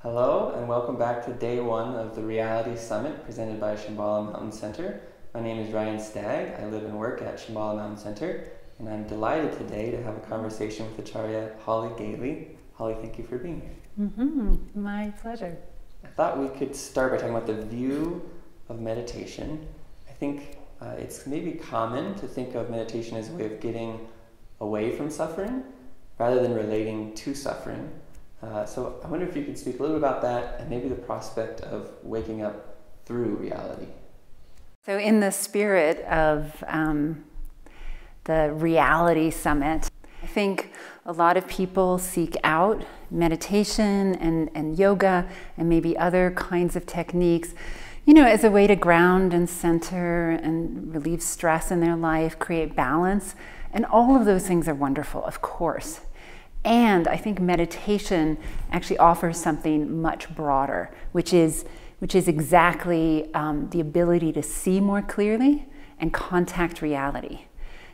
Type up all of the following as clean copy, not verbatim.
Hello and welcome back to day one of the Reality Summit presented by Shambhala Mountain Center. My name is Ryan Stagg. I live and work at Shambhala Mountain Center, and I'm delighted today to have a conversation with Acharya Holly Gayley. Holly, thank you for being here. My pleasure. I thought we could start by talking about the view of meditation. I think it's maybe common to think of meditation as a way of getting away from suffering rather than relating to suffering. So I wonder if you could speak a little bit about that and maybe the prospect of waking up through reality. So in the spirit of the Reality Summit, I think a lot of people seek out meditation and yoga and maybe other kinds of techniques, as a way to ground and center and relieve stress in their life, create balance. And all of those things are wonderful, of course. And I think meditation actually offers something much broader, which is exactly the ability to see more clearly and contact reality.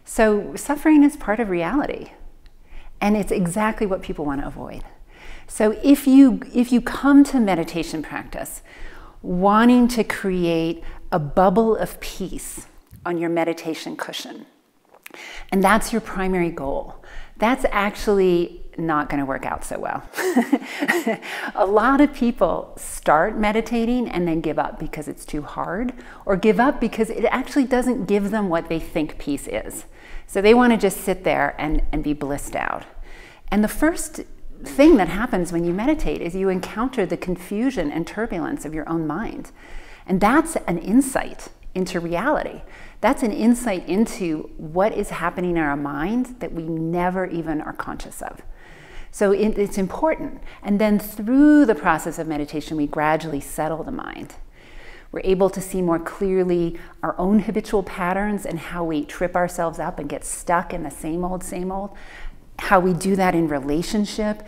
So suffering is part of reality, and it's exactly what people want to avoid. So if you come to meditation practice wanting to create a bubble of peace on your meditation cushion, and that's your primary goal, that's actually not going to work out so well. A lot of people start meditating and then give up because it's too hard, or give up because it actually doesn't give them what they think peace is. So they want to just sit there and be blissed out. And the first thing that happens when you meditate is you encounter the confusion and turbulence of your own mind. And that's an insight into reality. That's an insight into what is happening in our mind that we never even are conscious of. So it's important. And then through the process of meditation, we gradually settle the mind. We're able to see more clearly our own habitual patterns and how we trip ourselves up and get stuck in the same old, how we do that in relationship,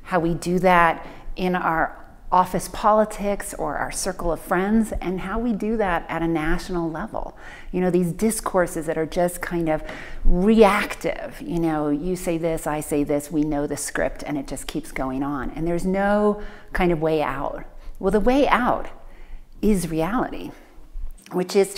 how we do that in our office politics or our circle of friends, and how we do that at a national level. These discourses that are just kind of reactive, you say this, I say this, we know the script, and it just keeps going on. And there's no kind of way out. Well, the way out is reality, which is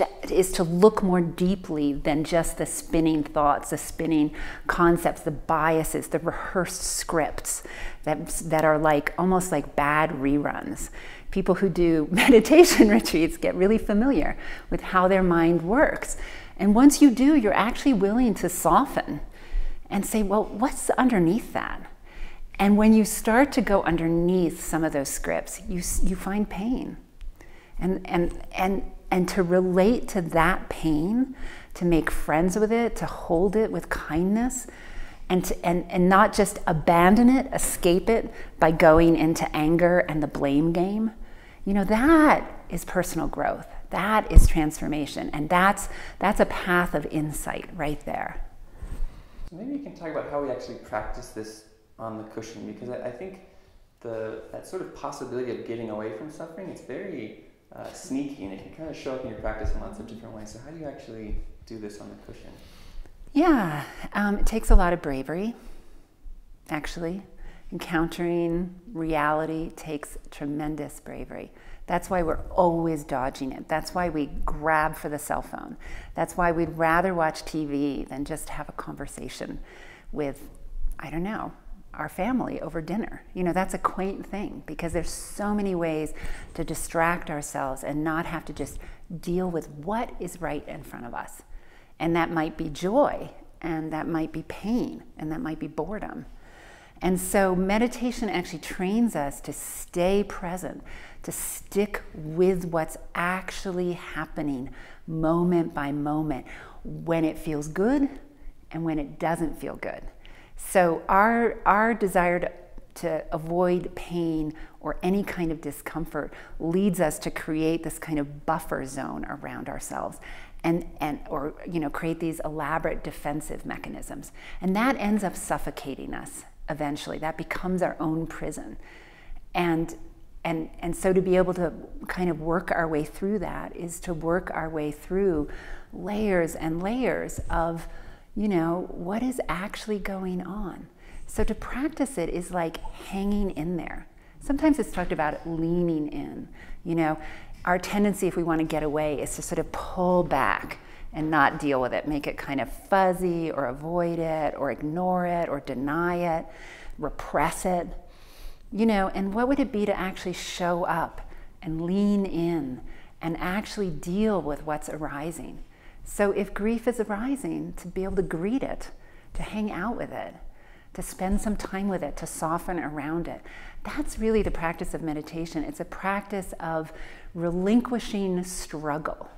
to look more deeply than just the spinning thoughts, the spinning concepts, the biases, the rehearsed scripts that are almost like bad reruns. People who do meditation retreats get really familiar with how their mind works. And once you do, you're actually willing to soften and say, well, what's underneath that? And when you start to go underneath some of those scripts, you find pain. And to relate to that pain, to make friends with it, to hold it with kindness, and not just abandon it, escape it by going into anger and the blame game, that is personal growth. That is transformation, and that's a path of insight right there. So maybe you can talk about how we actually practice this on the cushion, because I think that sort of possibility of getting away from suffering, it's very sneaky, and it can kind of show up in your practice in lots of different ways. So how do you actually do this on the cushion? Yeah, it takes a lot of bravery, actually. Encountering reality takes tremendous bravery. That's why we're always dodging it. That's why we grab for the cell phone. That's why we'd rather watch TV than just have a conversation with, our family over dinner. That's a quaint thing, because there's so many ways to distract ourselves and not have to just deal with what is right in front of us. And that might be joy, and that might be pain, and that might be boredom. And so meditation actually trains us to stay present, to stick with what's actually happening moment by moment, when it feels good and when it doesn't feel good. So our desire to avoid pain or any kind of discomfort leads us to create this kind of buffer zone around ourselves, or create these elaborate defensive mechanisms. And that ends up suffocating us eventually. That becomes our own prison. And so to be able to kind of work our way through that is to work our way through layers and layers of what is actually going on. So to practice it is like hanging in there. Sometimes it's talked about leaning in. You know, our tendency, if we want to get away, is to sort of pull back and not deal with it, make it kind of fuzzy or avoid it or ignore it or deny it, repress it. You know, and what would it be to actually show up and lean in and actually deal with what's arising? So if grief is arising, to be able to greet it, to hang out with it, to spend some time with it, to soften around it. That's really the practice of meditation. It's a practice of relinquishing struggle.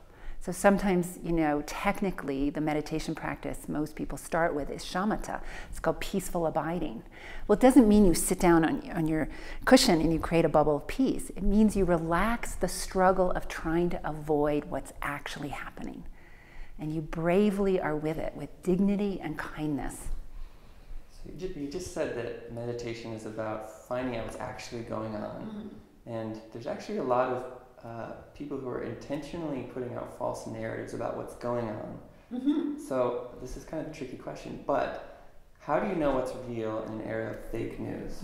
So sometimes, you know, technically the meditation practice most people start with is shamatha. It's called peaceful abiding. Well, it doesn't mean you sit down on your cushion and you create a bubble of peace. It means you relax the struggle of trying to avoid what's actually happening. And you bravely are with it with dignity and kindness. So you just said that meditation is about finding out what's actually going on. And there's actually a lot of people who are intentionally putting out false narratives about what's going on. So this is kind of a tricky question, but how do you know what's real in an era of fake news?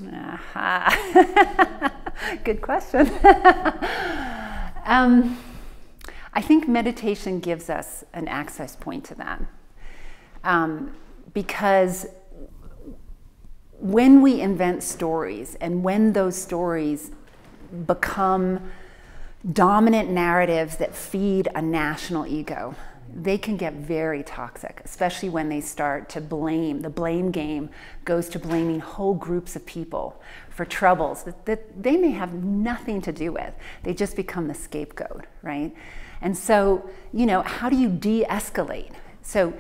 Good question. I think meditation gives us an access point to that. Because when we invent stories and when those stories become dominant narratives that feed a national ego, they can get very toxic, especially when they start to blame. The blame game goes to blaming whole groups of people for troubles that they may have nothing to do with. They just become the scapegoat, right? And so, you know, how do you de-escalate? So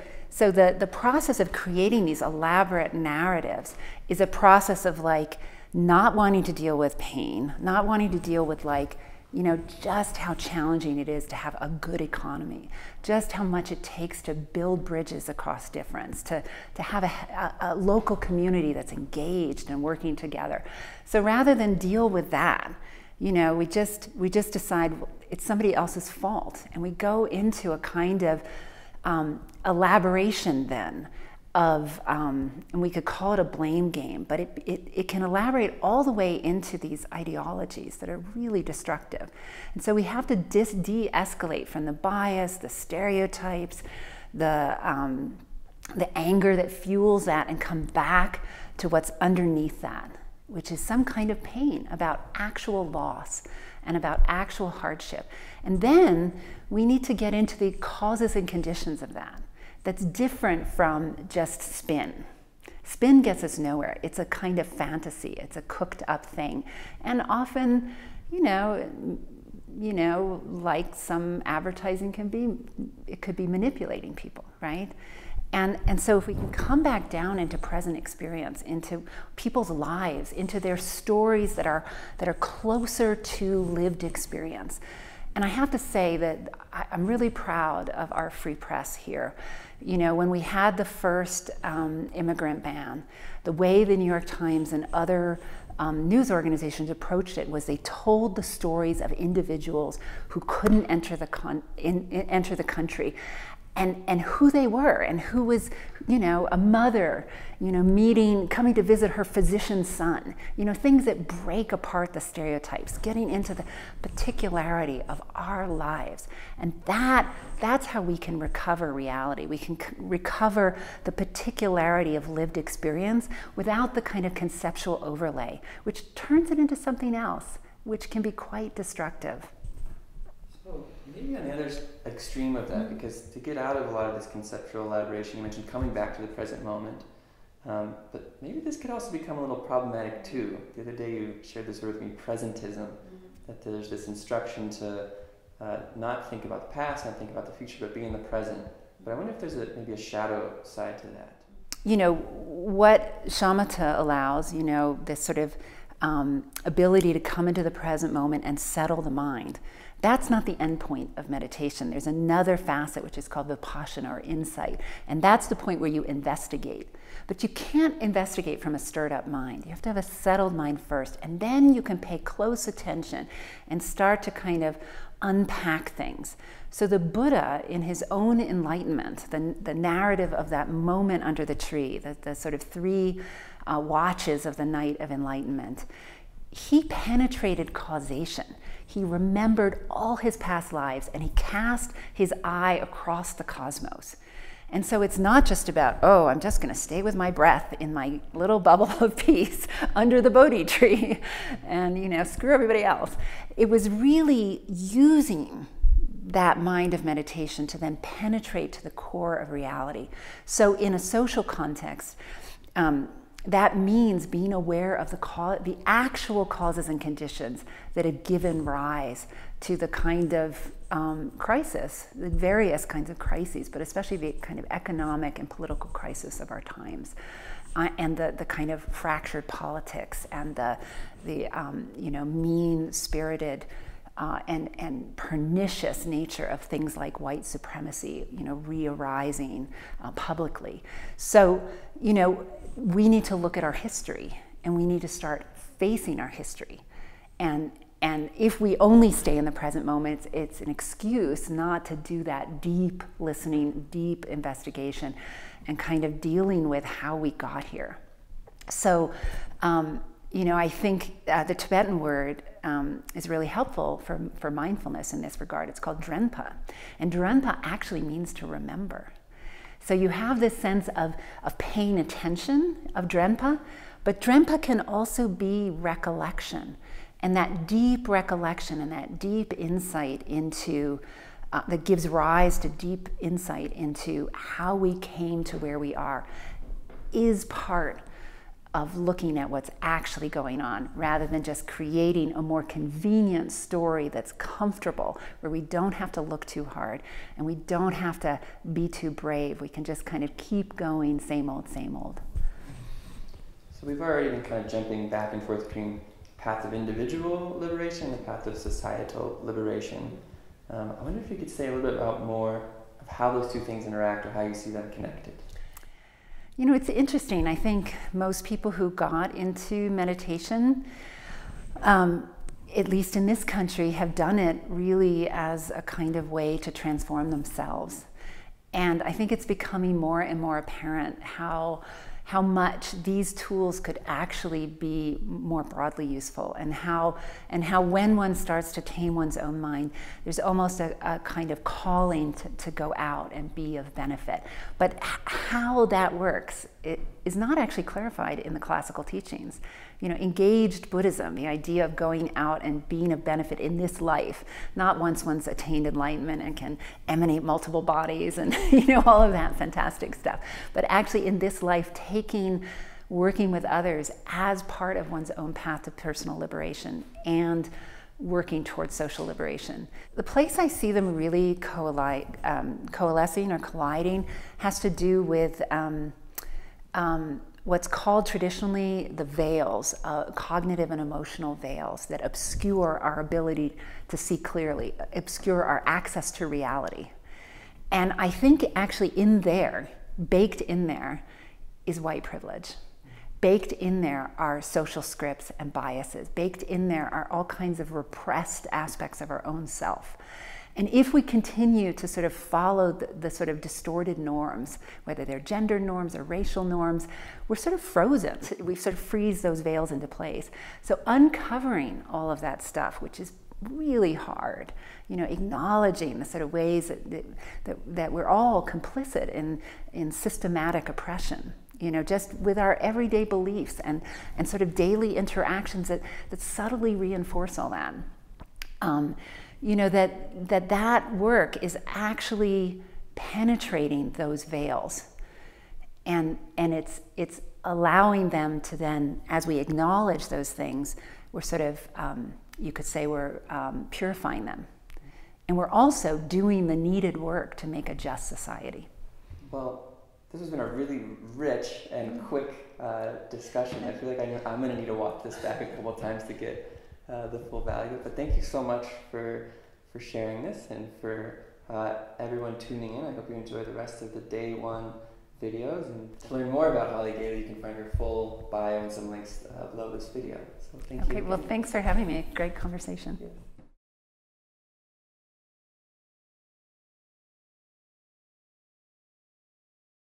the process of creating these elaborate narratives is a process of like not wanting to deal with pain, not wanting to deal with like, you know, just how challenging it is to have a good economy, just how much it takes to build bridges across difference, to have a local community that's engaged and working together. So rather than deal with that, you know, we just decide it's somebody else's fault, and we go into a kind of elaboration then of, and we could call it a blame game, but it can elaborate all the way into these ideologies that are really destructive. And so we have to de-escalate from the bias, the stereotypes, the anger that fuels that, and come back to what's underneath that, which is some kind of pain about actual loss and about actual hardship. And then we need to get into the causes and conditions of that. That's different from just spin. Spin gets us nowhere. It's a kind of fantasy. It's a cooked up thing. And often, you know, like some advertising can be, it could be manipulating people, right? And so if we can come back down into present experience, into people's lives, into their stories that are closer to lived experience. And I have to say that I'm really proud of our free press here. You know, when we had the first immigrant ban, the way the New York Times and other news organizations approached it was they told the stories of individuals who couldn't enter the country, and who they were, and who was, you know, a mother, you know, coming to visit her physician's son, you know, things that break apart the stereotypes, getting into the particularity of our lives. And that's how we can recover reality. We can recover the particularity of lived experience without the kind of conceptual overlay, which turns it into something else, which can be quite destructive. So maybe on the other extreme of that, because to get out of a lot of this conceptual elaboration, you mentioned coming back to the present moment, but maybe this could also become a little problematic too. The other day you shared this with me, presentism, that there's this instruction to not think about the past, not think about the future, but be in the present. But I wonder if there's maybe a shadow side to that. You know, what shamatha allows, you know, this sort of ability to come into the present moment and settle the mind. That's not the end point of meditation. There's another facet which is called vipassana, or insight, and that's the point where you investigate. But you can't investigate from a stirred up mind. You have to have a settled mind first, and then you can pay close attention and start to kind of unpack things. So the Buddha, in his own enlightenment, the narrative of that moment under the tree, the sort of three watches of the night of enlightenment, he penetrated causation. He remembered all his past lives and he cast his eye across the cosmos. And so it's not just about, oh, I'm just going to stay with my breath in my little bubble of peace under the Bodhi tree and, you know, screw everybody else. It was really using that mind of meditation to then penetrate to the core of reality. So in a social context, that means being aware of the actual causes and conditions that have given rise to the kind of crisis, the various kinds of crises, but especially the kind of economic and political crisis of our times, and the kind of fractured politics and the you know, mean-spirited and pernicious nature of things like white supremacy, you know, re-arising publicly. So, you know, we need to look at our history and we need to start facing our history. And if we only stay in the present moment, it's an excuse not to do that deep listening, deep investigation, and kind of dealing with how we got here. So, you know, I think the Tibetan word is really helpful for mindfulness in this regard. It's called Drenpa. And Drenpa actually means to remember. So you have this sense of paying attention of Drenpa, but Drenpa can also be recollection. And that deep recollection and that deep insight into, that gives rise to deep insight into how we came to where we are, is part of looking at what's actually going on, rather than just creating a more convenient story that's comfortable, where we don't have to look too hard and we don't have to be too brave. We can just kind of keep going, same old, same old. So we've already been kind of jumping back and forth between path of individual liberation and the path of societal liberation. I wonder if you could say a little bit about more of how those two things interact or how you see them connected. You know, it's interesting. I think most people who got into meditation, at least in this country, have done it really as a kind of way to transform themselves. And I think it's becoming more and more apparent how much these tools could actually be more broadly useful, and how when one starts to tame one's own mind, there's almost a kind of calling to go out and be of benefit. But how that works, it is not actually clarified in the classical teachings. You know, engaged Buddhism, the idea of going out and being of benefit in this life, not once one's attained enlightenment and can emanate multiple bodies and, you know, all of that fantastic stuff, but actually in this life working with others as part of one's own path to personal liberation and working towards social liberation. The place I see them really coalescing or colliding has to do with what's called traditionally the veils, cognitive and emotional veils that obscure our ability to see clearly, obscure our access to reality. And I think actually baked in there, is white privilege. Baked in there are social scripts and biases. Baked in there are all kinds of repressed aspects of our own self. And if we continue to sort of follow the sort of distorted norms, whether they're gender norms or racial norms, we're sort of frozen. We sort of freeze those veils into place. So uncovering all of that stuff, which is really hard, you know, acknowledging the sort of ways that we're all complicit in systematic oppression, you know, just with our everyday beliefs and sort of daily interactions that subtly reinforce all that. You know, that work is actually penetrating those veils, and it's allowing them to then, as we acknowledge those things, we're sort of, you could say we're purifying them, and we're also doing the needed work to make a just society. Well, this has been a really rich and quick discussion. I feel like I'm going to need to walk this back a couple of times to get the full value of it. But thank you so much for sharing this, and for everyone tuning in. I hope you enjoy the rest of the day one videos. And to learn more about Holly Gayley, you can find her full bio and some links below this video. So thank you. Okay, well, thanks for having me. Great conversation. Yeah.